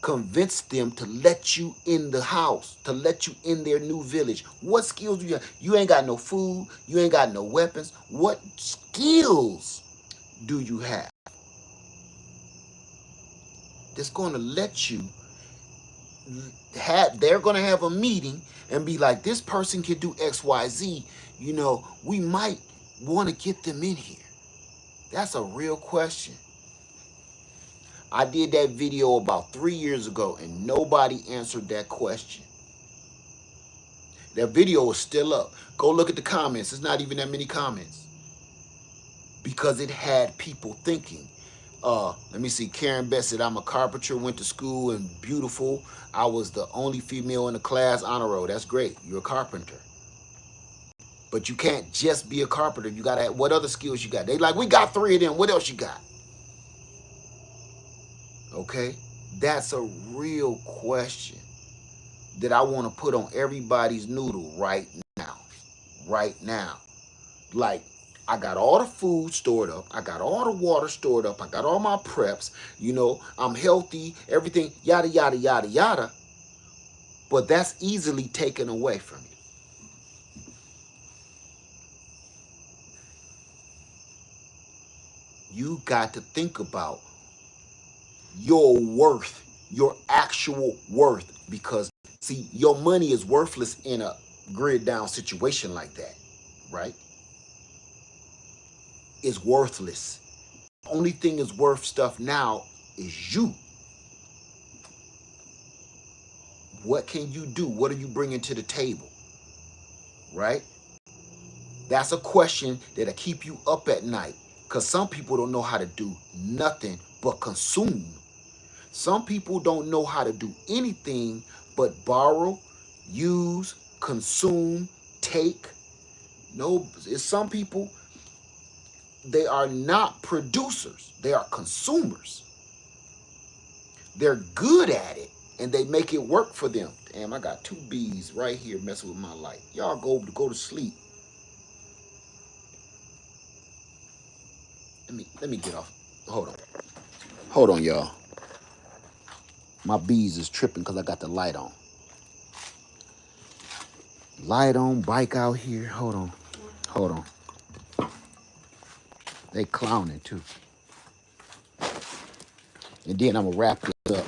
Speaker 1: convince them to let you in the house, to let you in their new village? What skills do you have? You ain't got no food. You ain't got no weapons. What skills do you have that's going to let you they're going to have a meeting and be like, this person can do XYZ. You know, we might want to get them in here. That's a real question. I did that video about 3 years ago and nobody answered that question. That video is still up. Go look at the comments. It's not even that many comments because it had people thinking. Let me see. Karen Best said, I'm a carpenter, went to school and beautiful. I was the only female in the class. Honor roll. That's great. You're a carpenter. But you can't just be a carpenter. You got to have, what other skills you got? They like, we got 3 of them. What else you got? Okay? That's a real question that I want to put on everybody's noodle right now. Right now. Like, I got all the food stored up. I got all the water stored up. I got all my preps. You know, I'm healthy, everything, yada, yada, yada, yada. But that's easily taken away from you. You got to think about your worth, your actual worth. Because, see, your money is worthless in a grid down situation like that, right? It's worthless. The only thing is worth stuff now is you. What can you do? What are you bringing to the table? Right? That's a question that'll keep you up at night. Because some people don't know how to do nothing but consume. Some people don't know how to do anything but borrow, use, consume, take. No, it's some people, they are not producers. They are consumers. They're good at it and they make it work for them. Damn, I got 2 bees right here messing with my light. Y'all go to sleep. Let me get off. Hold on. Hold on, y'all. My bees is tripping because I got the light on. Light on, bike out here. Hold on. Hold on. They clowning too. And then I'm going to wrap this up.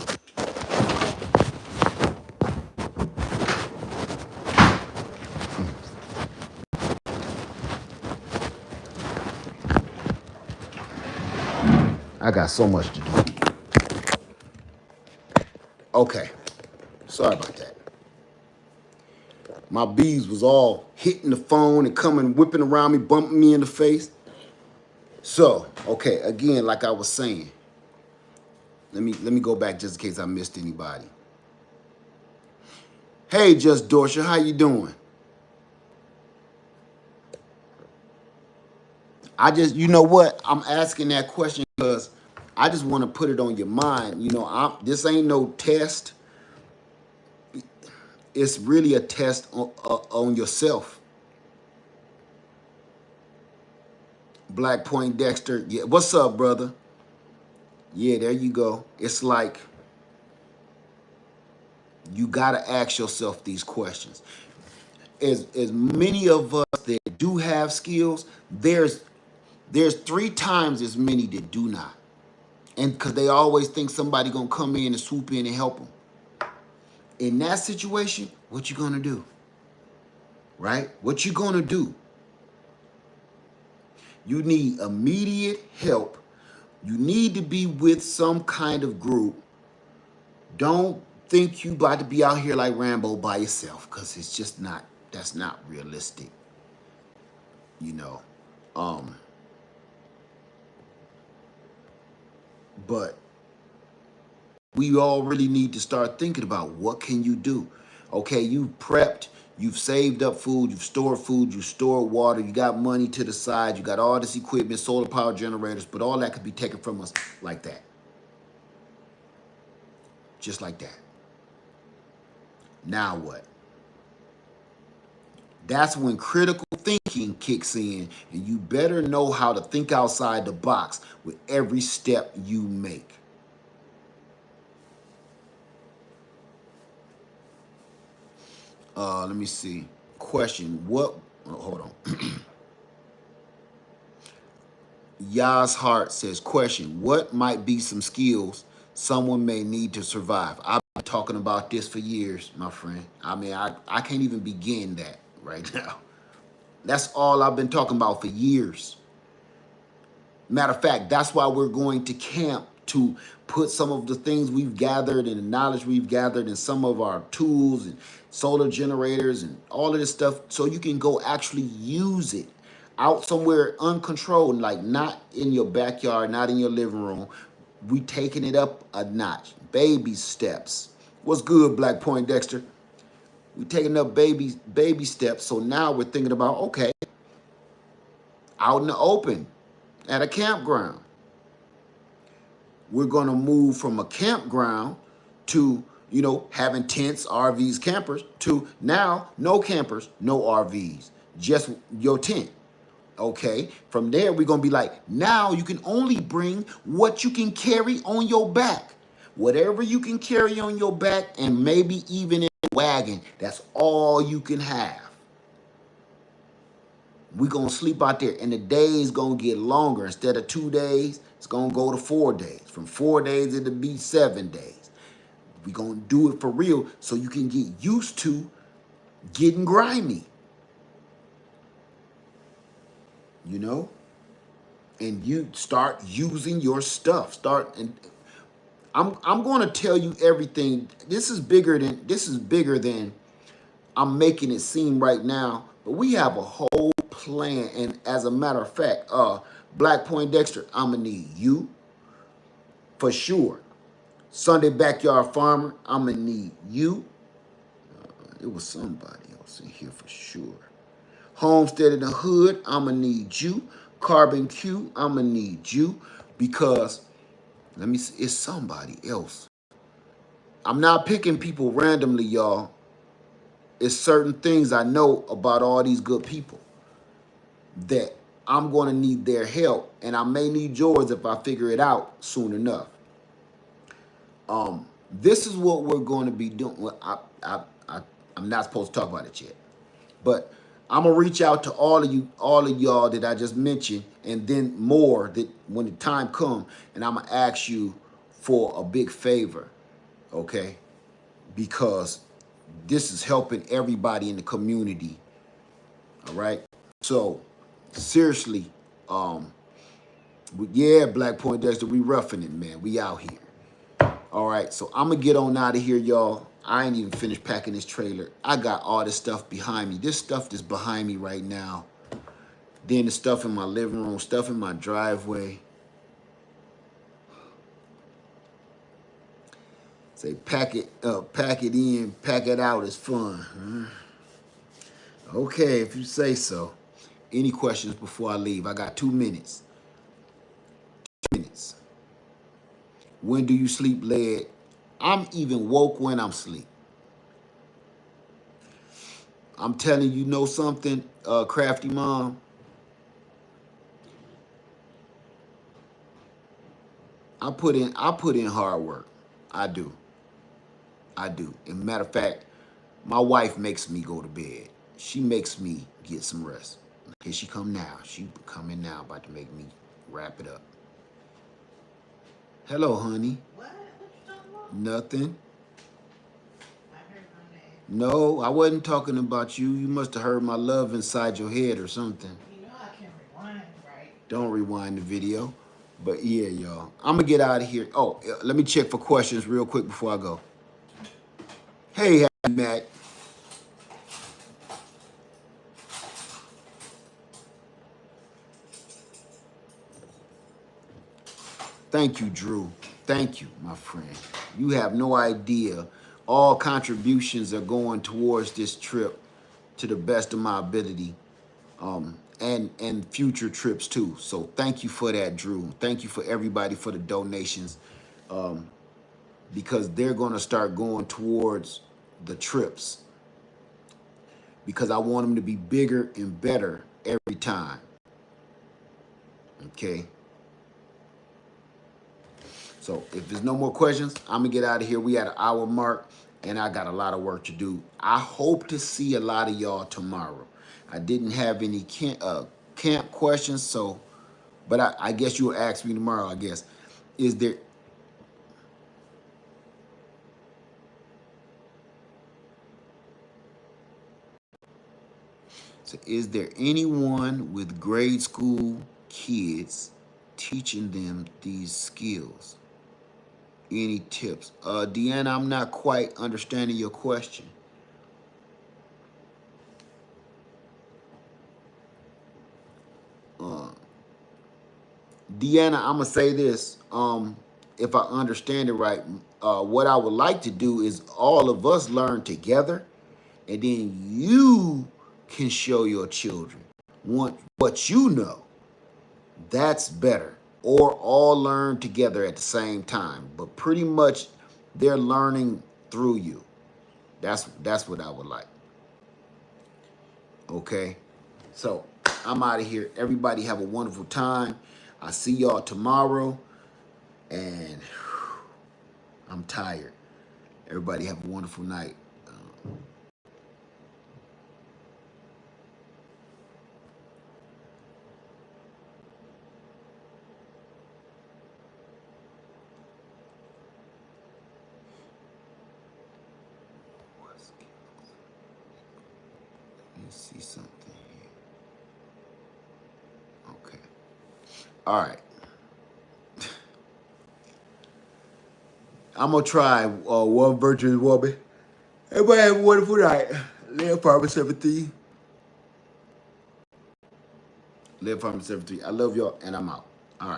Speaker 1: I got so much to do. Okay. Sorry about that. My bees was all hitting the phone and coming, whipping around me, bumping me in the face. So, okay, again, like I was saying, let me go back just in case I missed anybody. Hey, Just Dorsha, how you doing? You know what? I'm asking that question because I just want to put it on your mind. You know, this ain't no test. It's really a test on yourself. Black Point Dexter. Yeah, what's up, brother? Yeah, there you go. It's like you got to ask yourself these questions. As many of us that do have skills, there's 3 times as many that do not. And because they always think somebody going to come in and swoop in and help them. In that situation, what you going to do? Right? What you going to do? You need immediate help. You need to be with some kind of group. Don't think you about to be out here like Rambo by yourself, because it's just not, that's not realistic. You know. But we all really need to start thinking about what can you do. Okay, you've prepped, you've saved up food, you've stored water, you got money to the side, you got all this equipment, solar power generators, but all that could be taken from us like that. Just like that. Now what? That's when critical thinking kicks in, and you better know how to think outside the box with every step you make. Let me see. Question. What? Oh, hold on. Yas Hart says, question. What might be some skills someone may need to survive? I've been talking about this for years, my friend. I mean, I can't even begin that right now. That's all I've been talking about for years. Matter of fact, that's why we're going to camp, to put some of the things we've gathered and the knowledge we've gathered and some of our tools and solar generators and all of this stuff, so you can go actually use it out somewhere uncontrolled, like not in your backyard, not in your living room. We taking it up a notch. Baby steps. What's good, Black Point Dexter? We taking up baby steps. So now we're thinking about, okay, out in the open at a campground. We're going to move from a campground to, having tents, RVs, campers, to now no campers, no RVs, just your tent. Okay. From there, we're going to be like, now you can only bring what you can carry on your back. Whatever you can carry on your back, and maybe even in a wagon, that's all you can have. We're going to sleep out there, and the days going to get longer. Instead of 2 days, it's going to go to 4 days. From 4 days, it'll be 7 days. We're going to do it for real so you can get used to getting grimy, and you start using your stuff. And I'm going to tell you everything. This is bigger than I'm making it seem right now, but we have a whole plan. And as a matter of fact, Black Point Dexter, I'm gonna need you for sure. Sunday Backyard Farmer, I'm gonna need you. It was somebody else in here for sure. Homestead in the Hood, I'm gonna need you. Carbon Q, I'm gonna need you, because let me see, it's somebody else. I'm not picking people randomly, y'all. It's certain things I know about all these good people that I'm going to need their help, and I may need yours if I figure it out soon enough. This is what we're going to be doing. Well, I'm not supposed to talk about it yet, but I'm gonna reach out to all of y'all that I just mentioned, and then more that when the time comes, and I'm gonna ask you for a big favor, okay? Because this is helping everybody in the community. All right. So seriously, yeah, Black Point Dexter, we roughing it, man. We out here. All right. So I'm gonna get on out of here, y'all. I ain't even finished packing this trailer. I got all this stuff behind me. This stuff that's behind me right now. Then the stuff in my living room, stuff in my driveway. Say pack it in, pack it out is fun. Okay, if you say so. Any questions before I leave? I got 2 minutes. 2 minutes. When do you sleep led? I'm even woke when I'm asleep. I'm telling you, know something, Crafty Mom? I put in hard work. I do. I do. And matter of fact, my wife makes me go to bed. She makes me get some rest. Here she come now. She coming now, about to make me wrap it up. Hello, honey.
Speaker 2: What? What you talking about?
Speaker 1: Nothing.
Speaker 2: I heard my name.
Speaker 1: No, I wasn't talking about you. You must have heard my love inside your head or something.
Speaker 2: You know I can rewind, right?
Speaker 1: Don't rewind the video. But yeah, y'all. I'm going to get out of here. Oh, let me check for questions real quick before I go. Hey, Happy Mac. Thank you, Drew. Thank you, my friend. You have no idea. All contributions are going towards this trip to the best of my ability, and future trips too. So thank you for that, Drew. Thank you for everybody for the donations, because they're going to start going towards the trips. because I want them to be bigger and better every time. Okay. So if there's no more questions, I'm gonna get out of here. We at an hour mark, and I got a lot of work to do. I hope to see a lot of y'all tomorrow. I didn't have any camp questions, so but I guess you'll ask me tomorrow. I guess is there is there anyone with grade school kids teaching them these skills? Any tips? Deanna, I'm not quite understanding your question. Uh, Deanna, I'm gonna say this. If I understand it right, what I would like to do is all of us learn together, and then you can show your children what you know. That's better. Or all learn together at the same time. But pretty much they're learning through you. That's what I would like. Okay? So I'm out of here. Everybody have a wonderful time. I see y'all tomorrow. And I'm tired. Everybody have a wonderful night. Let me see something here. Okay. All right. I'm gonna try one virtuous woman. Everybody have a wonderful night. Live Farmer 73. Live Farmer 73. I love y'all, and I'm out. All right.